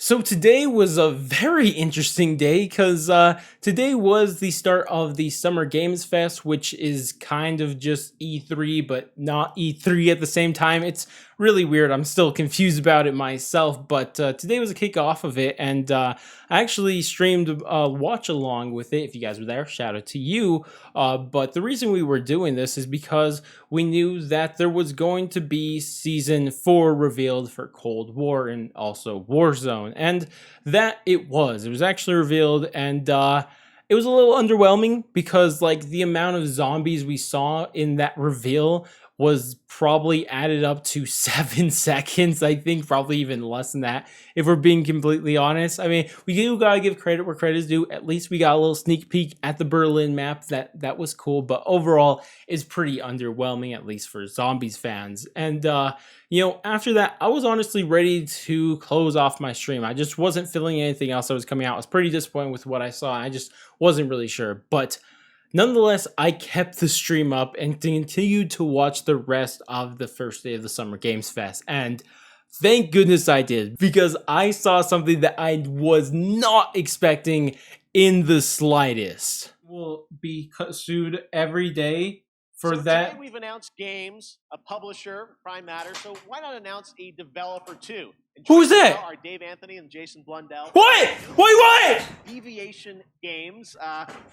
So today was a very interesting day because today was the start of the Summer Games Fest, which is kind of just E3, but not E3 at the same time. It's really weird. I'm still confused about it myself, but today was a kickoff of it, and I actually streamed a watch along with it. If you guys were there, shout out to you. But the reason we were doing this is because we knew that there was going to be Season 4 revealed for Cold War and also Warzone. And that it was. It was actually revealed, and it was a little underwhelming because, like, the amount of zombies we saw in that reveal was probably added up to 7 seconds. I think probably even less than that, if we're being completely honest. I mean, we do gotta give credit where credit is due. At least we got a little sneak peek at the Berlin map. That was cool, but overall is pretty underwhelming, at least for zombies fans. And after that, I was honestly ready to close off my stream. I just wasn't feeling anything else that was coming out. I was pretty disappointed with what I saw. I just wasn't really sure, but nonetheless, I kept the stream up and continued to watch the rest of the first day of the Summer Games Fest. And thank goodness I did, because I saw something that I was not expecting in the slightest. Will be sued every day for that. Today we've announced games, a publisher, Prime Matter, so why not announce a developer too? Who's that? Are Dave Anthony and Jason Blundell. What? Wait, what? Deviation Games.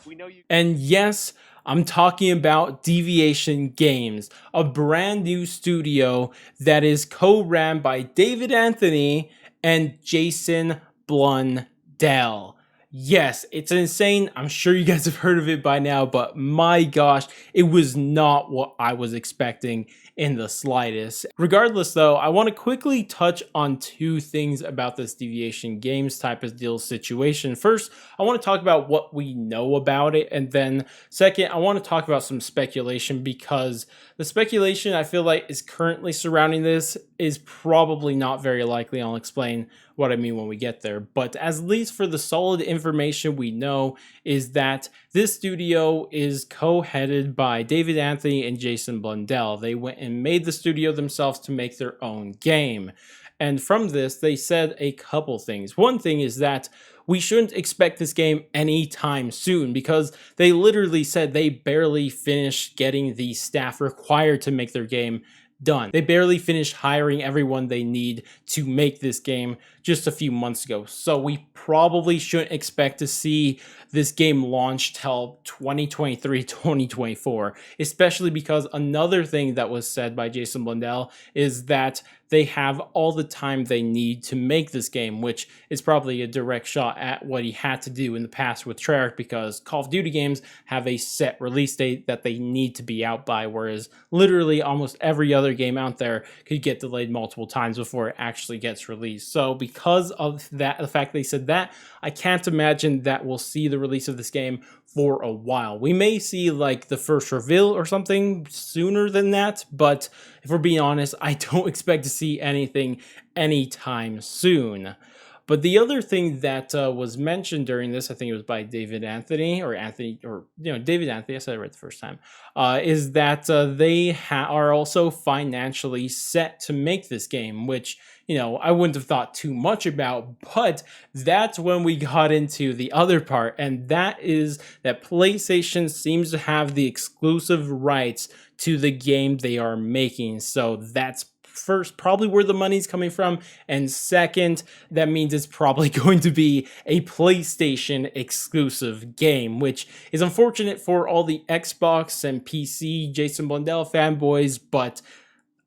We know you. And yes, I'm talking about Deviation Games, a brand new studio that is co-ran by David Anthony and Jason Blundell. Yes, it's insane. I'm sure you guys have heard of it by now, but my gosh, it was not what I was expecting in the slightest. Regardless though, I want to quickly touch on two things about this Deviation Games type of deal situation. First, I want to talk about what we know about it, and then second, I want to talk about some speculation, because the speculation I feel like is currently surrounding this is probably not very likely. I'll explain what I mean when we get there. But at least for the solid information we know is that this studio is co-headed by David Anthony and Jason Blundell. They went and made the studio themselves to make their own game. And from this, they said a couple things. One thing is that we shouldn't expect this game anytime soon, because they literally said they barely finished getting the staff required to make their game done. They barely finished hiring everyone they need to make this game just a few months ago. So we probably shouldn't expect to see this game launch till 2023, 2024, especially because another thing that was said by Jason Blundell is that they have all the time they need to make this game, which is probably a direct shot at what he had to do in the past with Treyarch, because Call of Duty games have a set release date that they need to be out by, whereas literally almost every other game out there could get delayed multiple times before it actually gets released. So because of that, the fact they said that, I can't imagine that we'll see the release of this game for a while. We may see like the first reveal or something sooner than that, but if we're being honest, I don't expect to see anything anytime soon. But the other thing that was mentioned during this, I think it was by David Anthony, David Anthony, I said it right the first time, is that they are also financially set to make this game, which, I wouldn't have thought too much about, but that's when we got into the other part, and that is that PlayStation seems to have the exclusive rights to the game they are making. So that's first, probably where the money's coming from, and second, that means it's probably going to be a PlayStation exclusive game, which is unfortunate for all the Xbox and PC Jason Blundell fanboys, but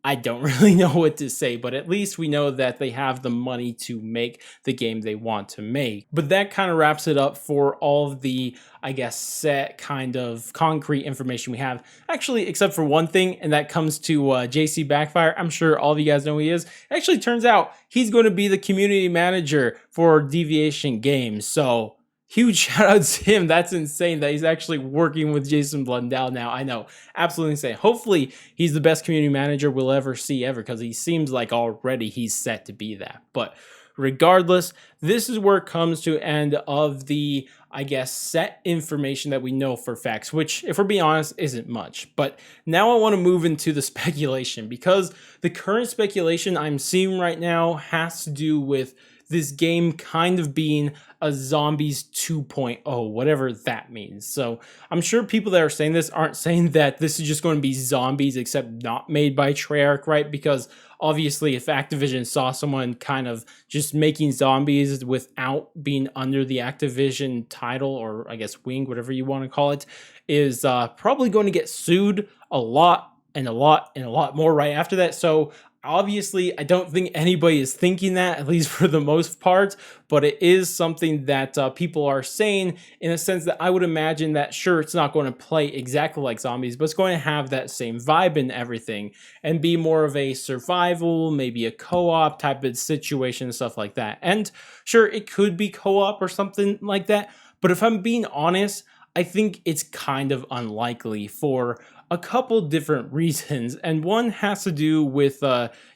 I don't really know what to say. But at least we know that they have the money to make the game they want to make. But that kind of wraps it up for all of the, I guess, set kind of concrete information we have. Actually, except for one thing, and that comes to JC Backfire. I'm sure all of you guys know who he is. Actually, turns out he's going to be the community manager for Deviation Games. So huge shout out to him. That's insane that he's actually working with Jason Blundell now. I know, absolutely insane. Hopefully he's the best community manager we'll ever see ever, because he seems like already he's set to be that. But regardless, this is where it comes to end of the, I guess, set information that we know for facts, which, if we're being honest, isn't much. But now I want to move into the speculation, because the current speculation I'm seeing right now has to do with this game kind of being a zombies 2.0, whatever that means. So I'm sure people that are saying this aren't saying that this is just going to be zombies except not made by Treyarch, right? Because obviously if Activision saw someone kind of just making zombies without being under the Activision title, or I guess wing, whatever you want to call it, is probably going to get sued a lot and a lot and a lot more right after that. So obviously I don't think anybody is thinking that, at least for the most part, but it is something that people are saying, in a sense that I would imagine that sure, it's not going to play exactly like zombies, but it's going to have that same vibe and everything, and be more of a survival, maybe a co-op type of situation and stuff like that. And sure, it could be co-op or something like that, but if I'm being honest, I think it's kind of unlikely for a couple different reasons, and one has to do with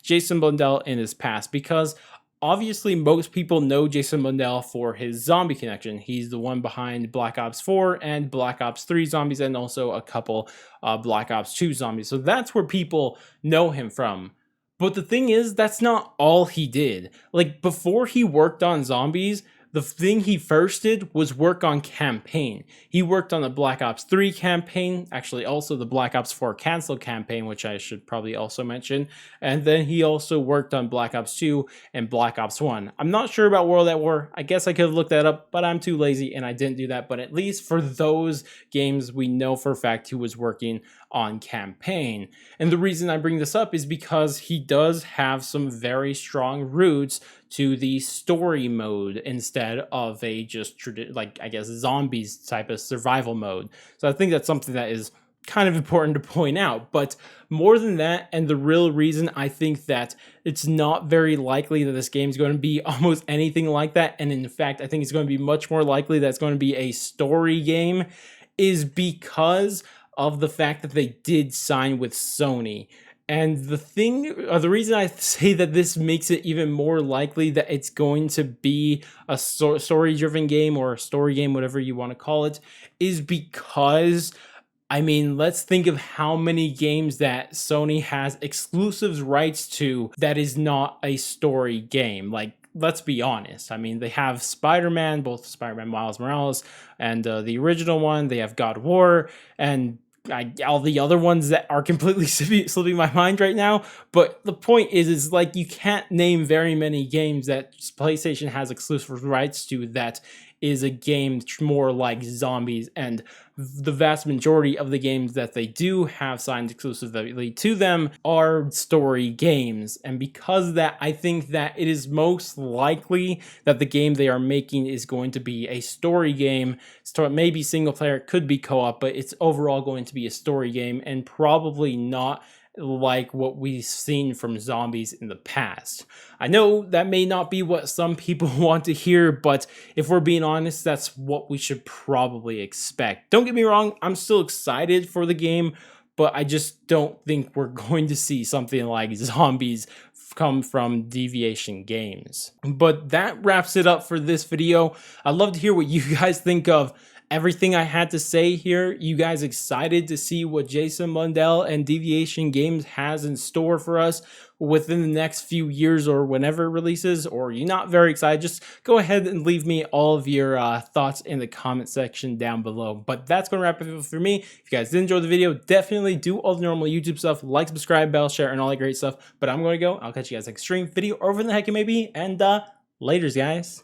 Jason Blundell in his past, because obviously most people know Jason Blundell for his zombie connection. He's the one behind Black Ops 4 and Black Ops 3 zombies, and also a couple Black Ops 2 zombies. So that's where people know him from. But the thing is, that's not all he did. Like, before he worked on zombies, the thing he first did was work on campaign. He worked on the Black Ops 3 campaign, actually also the Black Ops 4 cancel campaign, which I should probably also mention. And then he also worked on Black Ops 2 and Black Ops 1. I'm not sure about World at War. I guess I could have looked that up, but I'm too lazy and I didn't do that. But at least for those games, we know for a fact he was working on campaign. And the reason I bring this up is because he does have some very strong roots to the story mode instead of a just like, I guess, zombies type of survival mode. So I think that's something that is kind of important to point out. But more than that, and the real reason I think that it's not very likely that this game is going to be almost anything like that, and in fact I think it's going to be much more likely that it's going to be a story game, is because of the fact that they did sign with Sony. And the reason I say that this makes it even more likely that it's going to be a story-driven game, or a story game, whatever you want to call it, is because, I mean, let's think of how many games that Sony has exclusive rights to that is not a story game. Like, let's be honest. I mean, they have Spider-Man, both Spider-Man Miles Morales and the original one. They have God of War, and all the other ones that are completely slipping my mind right now. But the point is like, you can't name very many games that PlayStation has exclusive rights to that is a game more like zombies, and the vast majority of the games that they do have signed exclusively to them are story games. And because of that, I think that it is most likely that the game they are making is going to be a story game. Maybe single player, could be co-op, but it's overall going to be a story game, and probably not like what we've seen from zombies in the past. I know that may not be what some people want to hear, but if we're being honest, that's what we should probably expect. Don't get me wrong, I'm still excited for the game, but I just don't think we're going to see something like zombies come from Deviation Games. But that wraps it up for this video. I'd love to hear what you guys think of everything I had to say here. You guys excited to see what Jason Blundell and Deviation Games has in store for us within the next few years, or whenever it releases? Or you're not very excited? Just go ahead and leave me all of your thoughts in the comment section down below. But that's going to wrap it up for me. If you guys did enjoy the video, definitely do all the normal YouTube stuff, like, subscribe, bell, share, and all that great stuff. But I'm going to go. I'll catch you guys next stream, video, or whatever the heck it may be, and laters, guys.